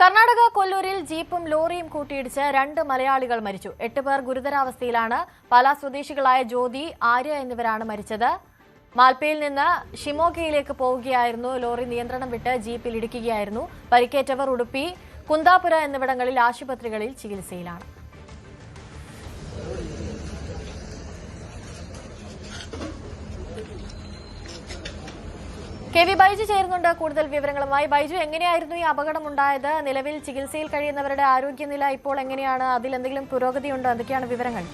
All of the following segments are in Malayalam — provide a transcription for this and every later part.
കർണാടക കൊല്ലൂരിൽ ജീപ്പും ലോറിയും കൂട്ടിയിടിച്ച് 2 മലയാളികൾ മരിച്ചു. 8 പേർ ഗുരുതരാവസ്ഥയിലാണ്. പാലാ സ്വദേശികളായ ജ്യോതി, ആര്യ എന്നിവരാണ് മരിച്ചത്. മാൽപ്പയിൽ നിന്ന് ഷിമോഗയിലേക്ക് പോവുകയായിരുന്നു. ലോറി നിയന്ത്രണം വിട്ട് ജീപ്പിൽ ഇടിക്കുകയായിരുന്നു. പരിക്കേറ്റവർ ഉടുപ്പി, കുന്താപുര എന്നിവിടങ്ങളിൽ ആശുപത്രികളിൽ ചികിത്സയിലാണ്. കെ വി ബൈജു ചേരുന്നുണ്ട് കൂടുതൽ വിവരങ്ങളുമായി. ബൈജു, എങ്ങനെയായിരുന്നു ഈ അപകടം ഉണ്ടായത്? നിലവിൽ ചികിത്സയിൽ കഴിയുന്നവരുടെ ആരോഗ്യനില ഇപ്പോൾ എങ്ങനെയാണ്? അതിൽ എന്തെങ്കിലും പുരോഗതിയുണ്ടോ? എന്തൊക്കെയാണ് വിവരങ്ങൾ?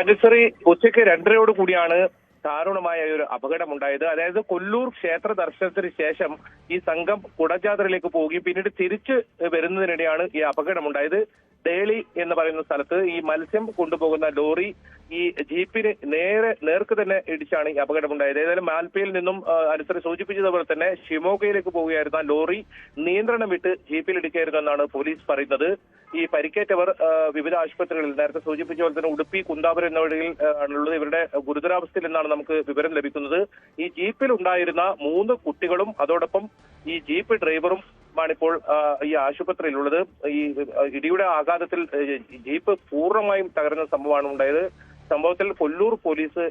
അജസറി, ഉച്ചയ്ക്ക് 2:30 കൂടിയാണ് ദാരുണമായ ഒരു അപകടമുണ്ടായത്. അതായത് കൊല്ലൂർ ക്ഷേത്ര ദർശനത്തിന് ശേഷം ഈ സംഘം കുടജാത്രയിലേക്ക് പോവുകയും പിന്നീട് തിരിച്ചു വരുന്നതിനിടെയാണ് ഈ അപകടമുണ്ടായത്. ഡേളി എന്ന് പറയുന്ന സ്ഥലത്ത് ഈ മത്സ്യം കൊണ്ടുപോകുന്ന ലോറി ഈ ജീപ്പിന് നേർക്ക് തന്നെ ഇടിച്ചാണ് ഈ അപകടമുണ്ടായത്. ഏതായാലും മാൽപ്പയിൽ നിന്നും അനുസരിച്ച് സൂചിപ്പിച്ചതുപോലെ തന്നെ ഷിമോഗയിലേക്ക് പോവുകയായിരുന്ന ലോറി നിയന്ത്രണം വിട്ട് ജീപ്പിൽ ഇടിക്കുകയായിരുന്നു എന്നാണ് പോലീസ് പറയുന്നത്. ഈ പരിക്കേറ്റവർ വിവിധ ആശുപത്രികളിൽ നേരത്തെ സൂചിപ്പിച്ച പോലെ തന്നെ ഉടുപ്പി, കുന്താപുരം എന്നിവിടങ്ങളിൽ ആണുള്ളത്. ഇവരുടെ ഗുരുതരാവസ്ഥയിൽ നിന്നാണ് നമുക്ക് വിവരം ലഭിക്കുന്നത്. ഈ ജീപ്പിൽ ഉണ്ടായിരുന്ന 3 കുട്ടികളും അതോടൊപ്പം ഈ ജീപ്പ് ഡ്രൈവറും ാണിപ്പോൾ ഈ ആശുപത്രിയിലുള്ളത്. ഈ ഇടിയുടെ ആഘാതത്തിൽ ജീപ്പ് പൂർണ്ണമായും തകർന്ന സംഭവമാണ് ഉണ്ടായത്. സംഭവത്തിൽ കൊല്ലൂർ പോലീസ്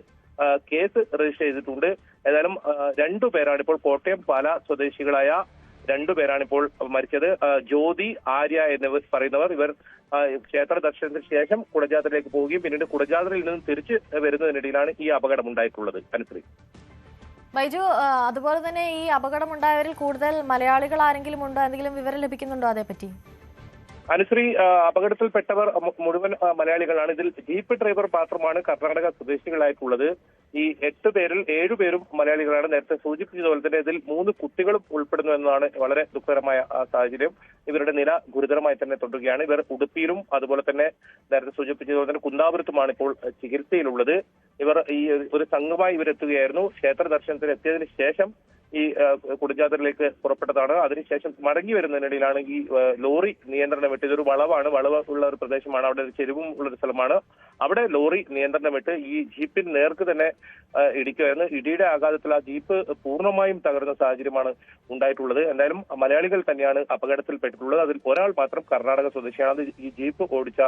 കേസ് രജിസ്റ്റർ ചെയ്തിട്ടുണ്ട്. ഏതായാലും 2 പേരാണ് ഇപ്പോൾ കോട്ടയം പാലാ സ്വദേശികളായ 2 പേരാണ് ഇപ്പോൾ മരിച്ചത്. ജ്യോതി, ആര്യ എന്നിവർ പറയുന്നവർ ഇവർ ക്ഷേത്ര ദർശനത്തിന് ശേഷം കുടജാത്രയിലേക്ക് പോവുകയും പിന്നീട് കുടജാത്രയിൽ നിന്നും തിരിച്ചു വരുന്നതിനിടയിലാണ് ഈ അപകടം ഉണ്ടായിട്ടുള്ളത്. അനുസരിച്ച് ബൈജു, അതുപോലെ തന്നെ ഈ അപകടമുണ്ടായവരിൽ കൂടുതൽ മലയാളികൾ ആരെങ്കിലും ഉണ്ടോ? എന്തെങ്കിലും വിവരം ലഭിക്കുന്നുണ്ടോ അതേപറ്റി? അനുശ്രീ, അപകടത്തിൽപ്പെട്ടവർ മുഴുവൻ മലയാളികളാണ്. ഇതിൽ ജീപ്പ് ഡ്രൈവർ മാത്രമാണ് കർണാടക സ്വദേശികളായിട്ടുള്ളത്. ഈ 8 പേരിൽ 7 പേരും മലയാളികളാണ്. നേരത്തെ സൂചിപ്പിച്ചതുപോലെ തന്നെ ഇതിൽ 3 കുട്ടികളും ഉൾപ്പെടുന്നു എന്നതാണ് വളരെ ദുഃഖകരമായ സാഹചര്യം. ഇവരുടെ നില ഗുരുതരമായി തന്നെ തുടരുകയാണ്. ഇവർ ഉടുപ്പിയിലും അതുപോലെ തന്നെ നേരത്തെ സൂചിപ്പിച്ചതുപോലെ തന്നെ കുന്താപുരത്തുമാണ് ഇപ്പോൾ ചികിത്സയിലുള്ളത്. ഇവർ ഈ ഒരു സംഘമായി ഇവരെത്തുകയായിരുന്നു. ക്ഷേത്ര ദർശനത്തിന് എത്തിയതിനു ശേഷം ഈ കുടജാത്രയിലേക്ക് പുറപ്പെട്ടതാണ്. അതിനുശേഷം മടങ്ങി വരുന്നതിനിടയിലാണ് ഈ ലോറി നിയന്ത്രണം വിട്ട്. ഇതൊരു വളവാണ്, വളവ് ഉള്ള ഒരു പ്രദേശമാണ്, അവിടെ ഒരു ചെരുവും ഉള്ളൊരു സ്ഥലമാണ്. അവിടെ ലോറി നിയന്ത്രണം വിട്ട് ഈ ജീപ്പിന് നേർക്ക് തന്നെ ഇടിക്കുകയായിരുന്നു. ഇടിയുടെ ആഘാതത്തിൽ ആ ജീപ്പ് പൂർണ്ണമായും തകർന്ന സാഹചര്യമാണ് ഉണ്ടായിട്ടുള്ളത്. എന്തായാലും മലയാളികൾ തന്നെയാണ് അപകടത്തിൽപ്പെട്ടിട്ടുള്ളത്. അതിൽ ഒരാൾ മാത്രം കർണാടക സ്വദേശിയാണ്. അത് ഈ ജീപ്പ് ഓടിച്ച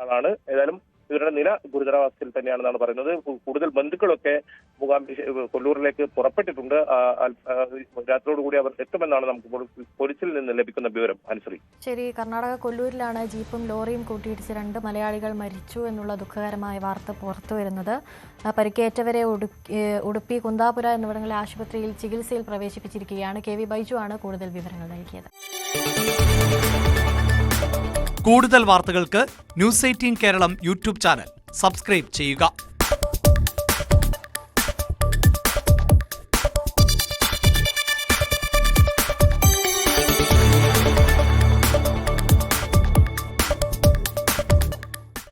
ആളാണ്. ഏതായാലും ഇവരുടെ നില ഗുരുതരാവസ്ഥയിൽ തന്നെയാണെന്നാണ് പറയുന്നത്. കൂടുതൽ ബന്ധുക്കളൊക്കെ കൊല്ലൂരിലേക്ക് പുറപ്പെട്ടിട്ടുണ്ട്. രാത്രിയോടുകൂടി അവർ എത്തുമെന്നാണ് നമുക്ക് പോലീസിൽ നിന്ന് ലഭിക്കുന്ന വിവരം. അനുസരി, ശരി. കർണാടക കൊല്ലൂരിലാണ് ജീപ്പും ലോറിയും കൂട്ടിയിടിച്ച് 2 മലയാളികൾ മരിച്ചു എന്നുള്ള ദുഃഖകരമായ വാർത്ത പുറത്തു വരുന്നത്. പരിക്കേറ്റവരെ ഉടുപ്പി, കുന്താപുര എന്നിവിടങ്ങളിലെ ആശുപത്രിയിൽ ചികിത്സയിൽ പ്രവേശിപ്പിച്ചിരിക്കുകയാണ്. കെ വി ബൈജു ആണ് കൂടുതൽ വിവരങ്ങൾ നൽകിയത്. കൂടുതൽ വാർത്തകൾക്ക് news 18 Keralam YouTube channel subscribe ചെയ്യുക.